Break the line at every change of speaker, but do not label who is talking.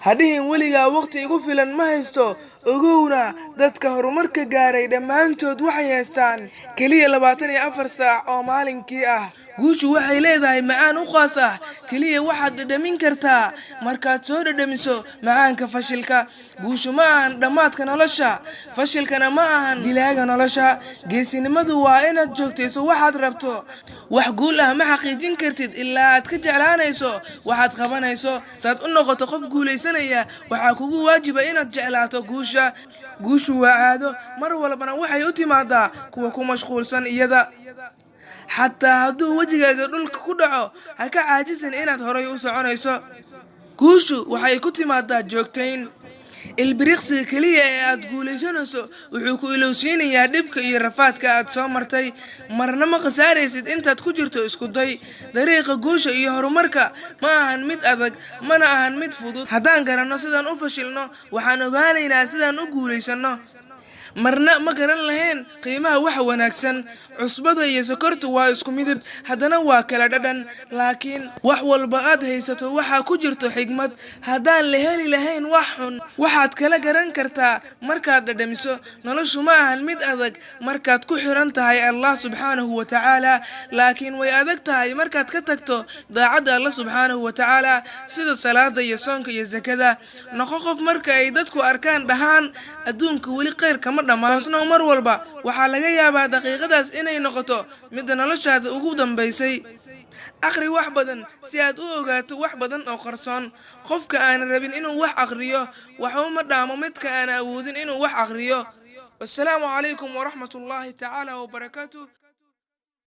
hadhihin weligaa waqti igu filan ma haysto ogowna dadka horumarka gaaray dhammaantood waxay haystaan kaliya 24 saac oo maalinkii ah guushu waxay leedahay macaan u khaas ah kaliya waxaad dhadhamin kartaa markaad soo dhadhamiso macaanka fashilka guushu ma ahan dhamaadka nolosha fashilkana ma ahan dilaaga nolosha geesinimadu waa inaad joogtayso waxaad rabto wax guul ah ma xaqiijin kartid ilaa aad ka jeclaanayso waxaad qabanayso saad u noqoto qof guuleysanaya waxaa kugu waajiba inaad jeclaato guushu waa caado mar walbana waxay u timaadaa kuwa ku mashquulsan iyada xataa hadduu wajigaaga dhulka ku dhaco ha ka caajisin inaad horay u soconayso guushu waxay ku timaadaa joogtayn ilbiriqsiga kaliya ee aad guuleysanayso wuxuu ku ilowsiinayaa dhibka iyo rafaadka aad soo martay marna ma khasaaraysid intaad ku jirto isku day dariiqa guusha iyo horumarka ma ahan mid adag mana ahan mid fudud haddaan garanno sidaan u fashilno waxaan ogaanaynaa sidaan u guuleysano marna ma garan lahayn qiimaha wax wanaagsan cusbada iyo sokortu waa isku midab haddana waa kala dhadhan laakiin wax walba aad haysato waxa ku jirto xigmad haddaan la heli lahayn wax xun waxaad kala garan kartaa markaad dhadhamiso noloshu ma ahan mid adag markaad ku xiran tahay Allah subhanahu wa ta'ala laakiin way adag tahay markaad ka tagto daacadda Allah subhanahu wa ta'ala sida salaada iyo soonka iyo zakada noqo qof marka ay dadku arkaan dhahaan adduunka wali qeyr kama dhamaasno mar walba waxa laga yaabaa daqiiqadaas inay noqoto mid noloshaada ugu dambeysay akhri wax badan si aad u ogaato wax badan oo qarsoon qofka aan rabin inuu wax akhriyo waxa uma dhaamo midka aan awoodin inuu wax akhriyo. Assalaamu calaykum wa rahmatullahi ta'ala wa barakatuh.